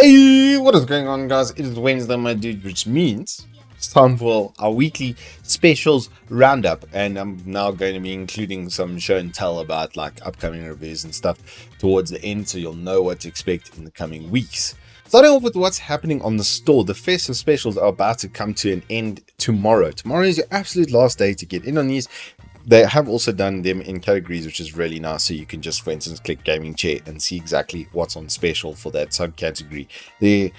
Hey, what is going on, guys? It is Wednesday, my dude, which means it's time for our weekly specials roundup, and I'm now going to be including some show and tell about like upcoming reviews and stuff towards the end, so you'll know what to expect in the coming weeks. Starting off with what's happening on the store, the festive specials are about to come to an end tomorrow. Tomorrow is your absolute last day to get in on these. They have also done them in categories, which is really nice, so you can just, for instance, click gaming chair and see exactly what's on special for that subcategory. There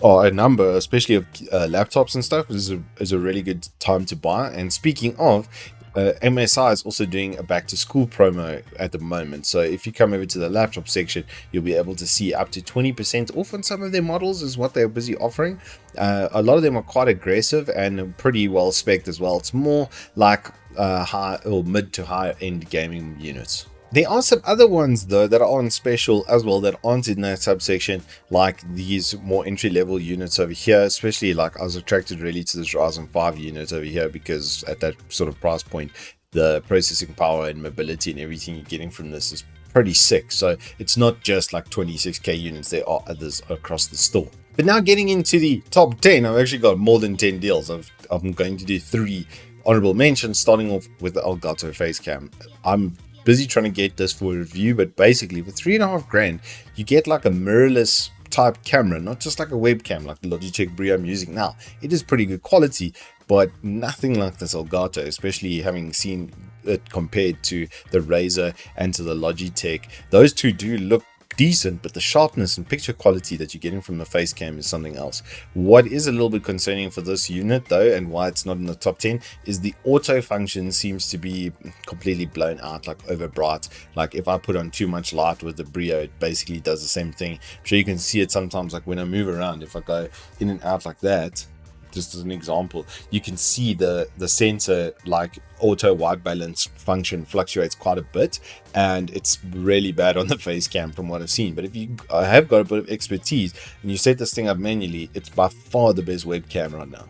are a number, especially of laptops and stuff, is a really good time to buy. And speaking of, MSI is also doing a back to school promo at the moment, so if you come over to the laptop section, you'll be able to see up to 20% off on some of their models is what they're busy offering. A lot of them are quite aggressive and pretty well spec'd as well. It's more like high or mid to high end gaming units. There are some other ones though that are on special as well that aren't in that subsection, like these more entry level units over here. Especially like I was attracted really to this Ryzen 5 unit over here because at that sort of price point, the processing power and mobility and everything you're getting from this is pretty sick. So it's not just like 26k units, there are others across the store. But now getting into the top 10, I've actually got more than 10 deals. I'm going to do 3 honorable mentions, starting off with the Elgato Facecam. I'm busy trying to get this for a review, but basically for 3.5 grand, you get like a mirrorless type camera, not just like a webcam like the Logitech Brio I'm using now. It is pretty good quality, but nothing like this Elgato, especially having seen it compared to the Razer and to the Logitech. Those two do look decent, but the sharpness and picture quality that you're getting from the Facecam is something else. What is a little bit concerning for this unit though, and why it's not in the top 10, is the auto function seems to be completely blown out, like over bright. Like if I put on too much light with the Brio, it basically does the same thing. I'm sure you can see it sometimes, like when I move around, if I go in and out like that, just as an example, you can see the sensor like auto white balance function fluctuates quite a bit, and it's really bad on the face cam from what I've seen. But if you have got a bit of expertise and you set this thing up manually, it's by far the best webcam right now.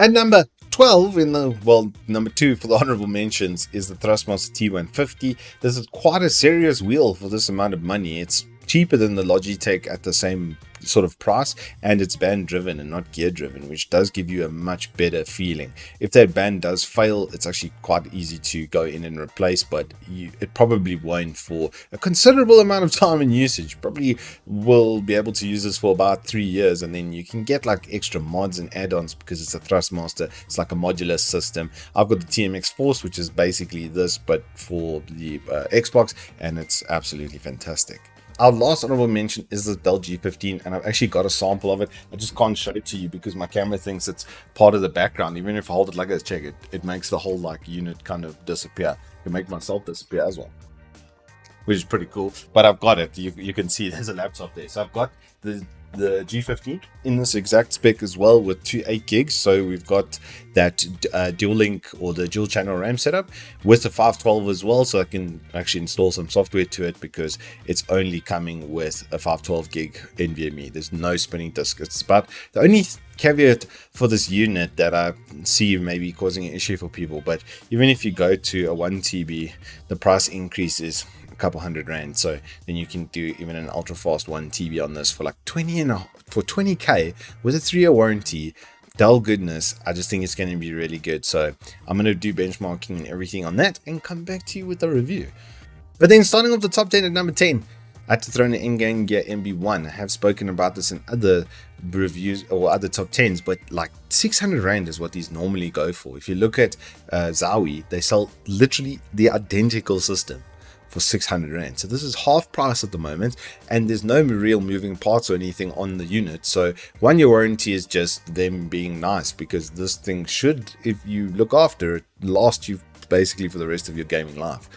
At number 12 in the, well, number 2 for the honorable mentions is the Thrustmaster T150. This is quite a serious wheel for this amount of money. It's cheaper than the Logitech at the same sort of price, and it's band driven and not gear driven, which does give you a much better feeling. If that band does fail, it's actually quite easy to go in and replace, but it probably won't for a considerable amount of time and usage. Probably will be able to use this for about 3 years, and then you can get like extra mods and add-ons because it's a Thrustmaster. It's like a modular system. I've got the TMX Force, which is basically this but for the Xbox, and it's absolutely fantastic. Our last honorable mention is the Dell G15, and I've actually got a sample of it. I just can't show it to you because my camera thinks it's part of the background. Even if I hold it like this, check it, it makes the whole like unit kind of disappear. I can make myself disappear as well, which is pretty cool. But I've got it. You can see there's a laptop there. So I've got the G15 in this exact spec as well with 2 8 gigs. So we've got that dual link or the dual channel RAM setup with the 512 as well, so I can actually install some software to it because it's only coming with a 512 gig Nvme. There's no spinning disk. It's about the only caveat for this unit that I see maybe causing an issue for people. But even if you go to a 1 TB, the price increases a couple $100, so then you can do even an ultra fast 1 TB on this for like 20k with a 3-year warranty. Dell goodness, I just think it's going to be really good. So I'm going to do benchmarking and everything on that and come back to you with a review. But then starting off the top 10 at number 10, I had to throw in an Endgamegear MB1. I have spoken about this in other reviews or other top 10s, but like 600 Rand is what these normally go for. If you look at Zowie, they sell literally the identical system for 600 Rand. So this is half price at the moment, and there's no real moving parts or anything on the unit. So 1 year warranty is just them being nice, because this thing should, if you look after it, last you basically for the rest of your gaming life.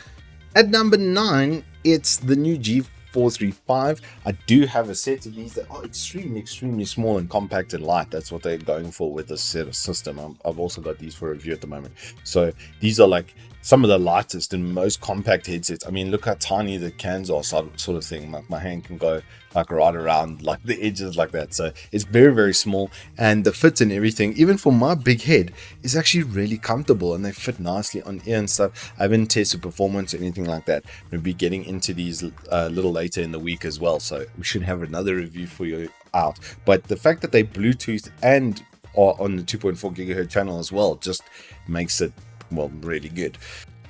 At number 9, it's the new G435. I do have a set of these that are extremely small and compact and light. That's what they're going for with this set of system. I've also got these for review at the moment. So these are like some of the lightest and most compact headsets. I mean, look how tiny the cans are, sort of thing. Like my hand can go like right around like the edges like that. So it's very small, and the fit and everything, even for my big head, is actually really comfortable, and they fit nicely on ear and stuff. I haven't tested performance or anything like that. We'll be getting into these a little later in the week as well, so we should have another review for you out. But the fact that they Bluetooth and are on the 2.4 gigahertz channel as well just makes it, well, really good.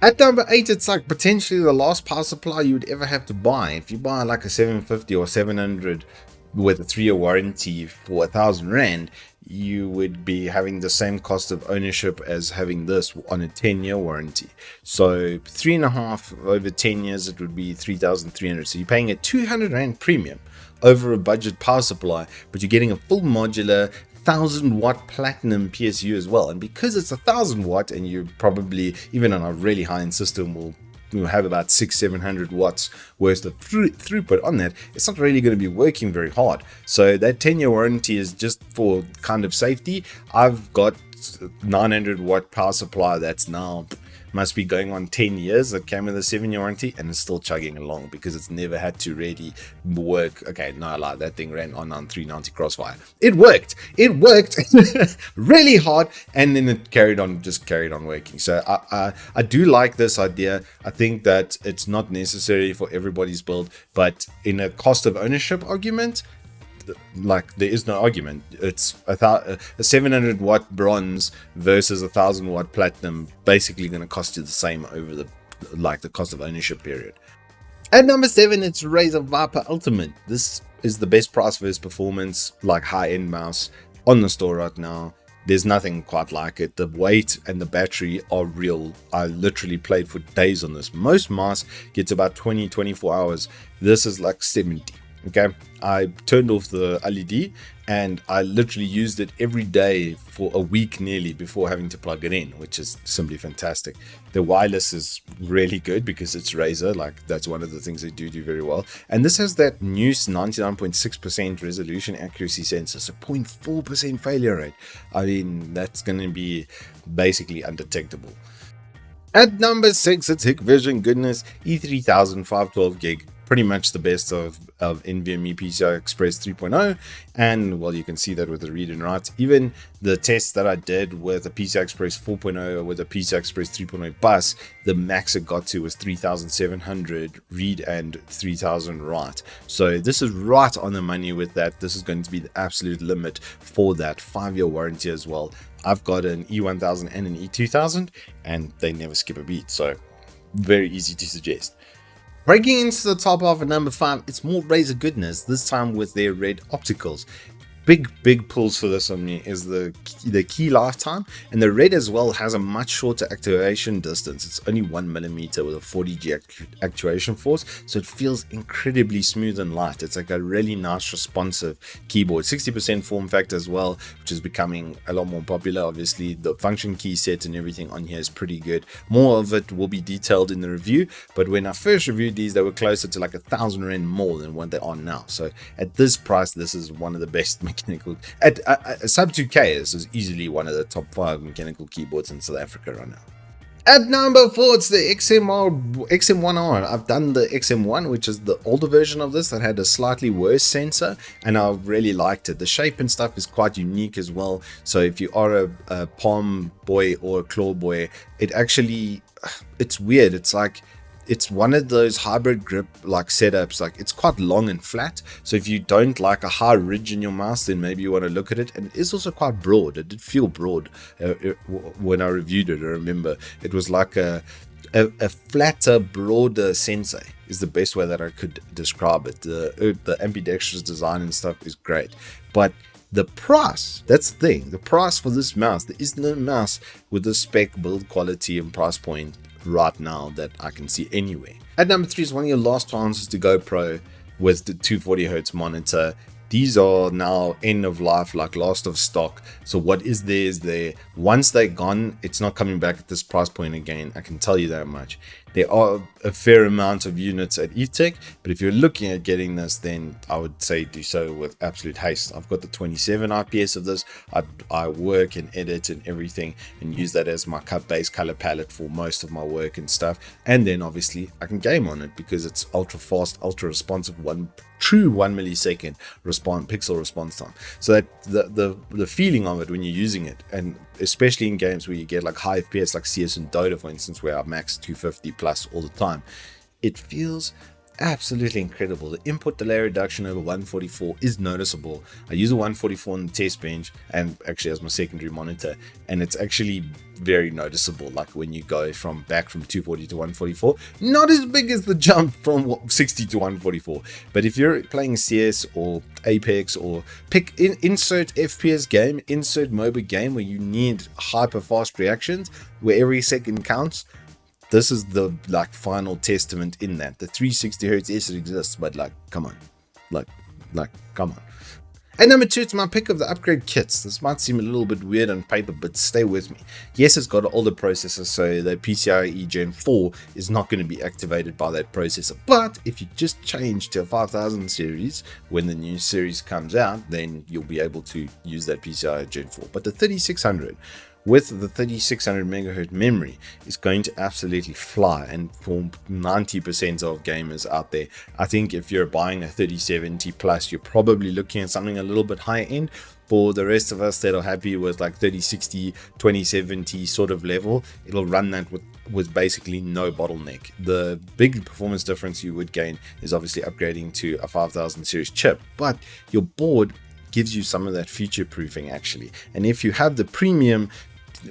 At number 8, it's like potentially the last power supply you would ever have to buy. If you buy like a 750 or 700 with a 3-year warranty for 1,000 Rand, you would be having the same cost of ownership as having this on a 10-year warranty. So 3.5 over 10 years, it would be 3,300. So you're paying a 200 Rand premium over a budget power supply, but you're getting a full modular 1,000-watt platinum PSU as well. And because it's 1,000 watt, and you probably, even on a really high-end system, will have about 600-700 watts worth of throughput on that, it's not really going to be working very hard. So that 10-year warranty is just for kind of safety. I've got 900 watt power supply that's now must be going on 10 years that came with a 7-year warranty, and it's still chugging along because it's never had to really work. Okay, no lie, that thing ran on 390 Crossfire. It worked really hard, and then it carried on working. So I do like this idea. I think that it's not necessary for everybody's build, but in a cost of ownership argument, like, there is no argument. It's a 700 watt bronze versus 1,000 watt platinum, basically going to cost you the same over the cost of ownership period. At number 7, it's Razer Viper Ultimate. This is the best price versus performance, like high-end mouse on the store right now. There's nothing quite like it. The weight and the battery are real. I literally played for days on this. Most mice gets about 20-24 hours. This is like 70. Okay, I turned off the LED and I literally used it every day for a week nearly before having to plug it in, which is simply fantastic. The wireless is really good because it's Razer. Like, that's one of the things they do very well. And this has that new 99.6% resolution accuracy sensor, so 0.4% failure rate. I mean, that's going to be basically undetectable. At number 6, it's Hikvision goodness, E3000 512 gig. Pretty much the best of Nvme PCI Express 3.0, and well, you can see that with the read and write. Even the tests that I did with a PCI Express 4.0 with a PCI Express 3.0 bus, the max it got to was 3,700 read and 3,000 write. So this is right on the money with that. This is going to be the absolute limit for that 5-year warranty as well. I've got an E1000 and an E2000, and they never skip a beat, so very easy to suggest. Breaking into the top half at number 5, it's more Razer goodness, this time with their red opticals. Big pulls for this on me is the key lifetime, and the red as well has a much shorter activation distance. It's only 1mm with a 40G actuation force, so it feels incredibly smooth and light. It's like a really nice responsive keyboard. 60% form factor as well, which is becoming a lot more popular. Obviously the function key set and everything on here is pretty good. More of it will be detailed in the review, but when I first reviewed these, they were closer to like 1,000 Rand more than what they are now. So at this price, this is one of the best mechanical. At sub 2K, this is easily one of the top 5 mechanical keyboards in South Africa right now. At number 4, it's the XM1R. I've done the XM1, which is the older version of this that had a slightly worse sensor, and I really liked it. The shape and stuff is quite unique as well. So if you are a palm boy or a claw boy, it's weird. It's like, it's one of those hybrid grip like setups. Like, it's quite long and flat, so if you don't like a high ridge in your mouse, then maybe you want to look at it. And it is also quite broad. It did feel broad when I reviewed it. I remember it was like a flatter, broader sensor is the best way that I could describe it. The ambidextrous design and stuff is great, but the price, that's the thing. The price for this mouse, there is no mouse with the spec, build quality and price point right now that I can see anywhere. At number 3 is one of your last chances to go pro with the 240Hz monitor. These are now end of life, like last of stock. So what is there. Once they're gone, it's not coming back at this price point again. I can tell you that much. There are a fair amount of units at Evetech, but if you're looking at getting this, then I would say do so with absolute haste. I've got the 27 IPS of this. I work and edit and everything and use that as my base color palette for most of my work and stuff. And then obviously I can game on it because it's ultra fast, ultra responsive, true 1 millisecond pixel response time. So that the feeling of it when you're using it, and especially in games where you get like high FPS like CS and Dota, for instance, where I max 250 plus all the time, it feels absolutely incredible. The input delay reduction over 144 is noticeable. I use a 144 on the test bench and actually as my secondary monitor, and it's actually very noticeable. Like when you go from 240 to 144, not as big as the jump from 60 to 144. But if you're playing CS or Apex or insert FPS game, insert MOBA game where you need hyper fast reactions, where every second counts, this is the final testament in that. The 360 hertz, yes, it exists, but come on, come on. And number 2, it's my pick of the upgrade kits. This might seem a little bit weird on paper, but stay with me. Yes, it's got an older processor, so the PCIe Gen 4 is not going to be activated by that processor. But if you just change to a 5000 series when the new series comes out, then you'll be able to use that PCIe Gen 4. But the 3600 with the 3600 megahertz memory is going to absolutely fly, and for 90% of gamers out there, I think if you're buying a 3070 plus, you're probably looking at something a little bit higher end. For the rest of us that are happy with 3060 2070 sort of level, it'll run that with basically no bottleneck. The big performance difference you would gain is obviously upgrading to a 5000 series chip, but your board gives you some of that future proofing actually. And if you have the premium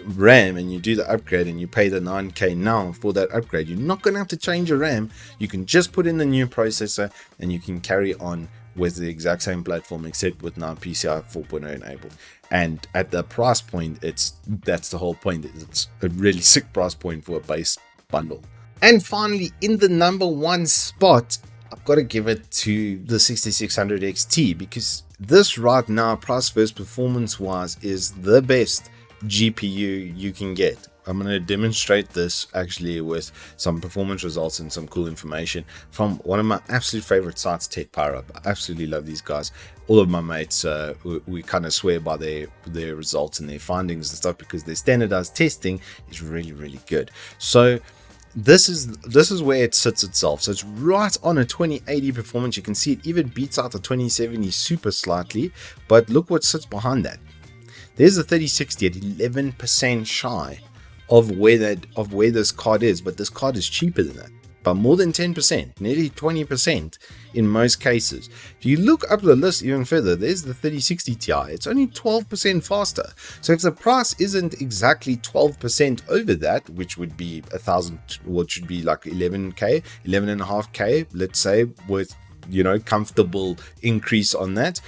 RAM and you do the upgrade and you pay the 9k now for that upgrade, you're not going to have to change your RAM. You can just put in the new processor and you can carry on with the exact same platform, except with now PCI 4.0 enabled. And at the price point, that's the whole point. It's a really sick price point for a base bundle. And finally, in the number 1 spot, I've got to give it to the 6600 XT, because this right now, price versus performance wise, is the best GPU you can get. I'm going to demonstrate this actually with some performance results and some cool information from one of my absolute favorite sites, Tech Power Up. I absolutely love these guys. All of my mates, we kind of swear by their results and their findings and stuff, because their standardized testing is really, really good. So this is where it sits itself. So it's right on a 2080 performance. You can see it even beats out the 2070 super slightly, but look what sits behind that. There's a 3060 at 11% shy of where this card is, but this card is cheaper than that by more than 10%, nearly 20% in most cases. If you look up the list even further, there's the 3060 Ti. It's only 12% faster. So if the price isn't exactly 12% over that, which would be 1000, what should be like 11k, 11.5k, let's say, with comfortable increase on that,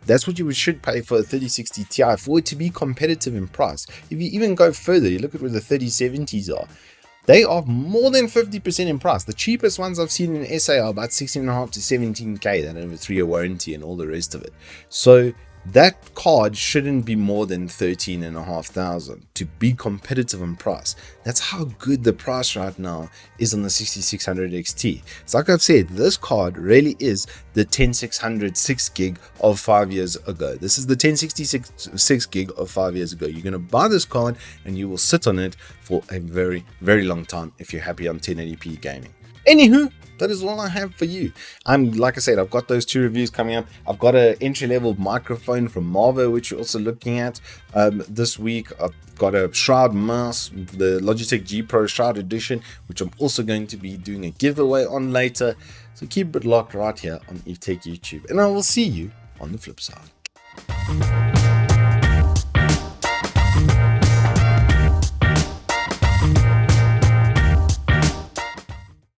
that's what you should pay for a 3060 Ti for it to be competitive in price. If you even go further, you look at where the 3070s are. They are more than 50% in price. The cheapest ones I've seen in SA are about 16.5 to 17k. That have a 3-year warranty and all the rest of it. So that card shouldn't be more than 13,500 to be competitive in price. That's how good the price right now is on the 6600 XT. So like I've said, this card really is the 10600 6 gig of 5 years ago. This is the 1066 6 gig of 5 years ago. You're going to buy this card and you will sit on it for a very, very long time if you're happy on 1080p gaming. Anywho, that is all I have for you. Like I said, I've got those 2 reviews coming up. I've got an entry-level microphone from Marvo, which you're also looking at this week. I've got a Shroud mouse, the Logitech G Pro Shroud Edition, which I'm also going to be doing a giveaway on later. So keep it locked right here on Evetech YouTube, and I will see you on the flip side.